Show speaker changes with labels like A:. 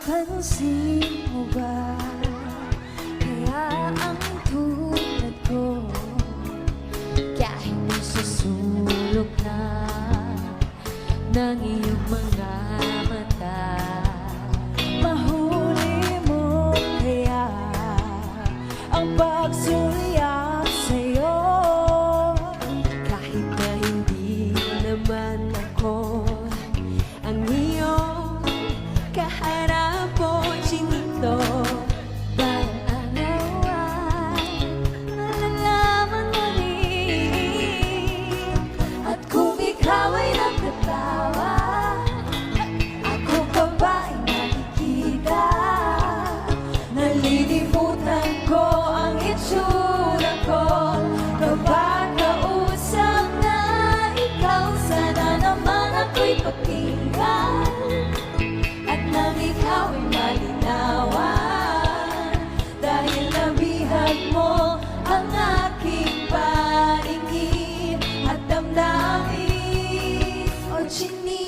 A: Napansin mo ba? Kaya ang tulad ko kahit nasusulok na ng iyong mga mata, mahuli mo kaya ang pagsulyak sa'yo, kahit na hindi naman ako ang iyong kaharap mo, chinito. Bang araw ay malalaman mo rin, at kung ikaw ay nagkatawa, ako pa ba ay nakikita? Nalilimutan ko ang itsura ko kapag kausap na ikaw. Sana naman ako'y pakinggan at nang ikaw ay malinawan, dahil nabihag mo ang aking paningin at damdamin. O chinito,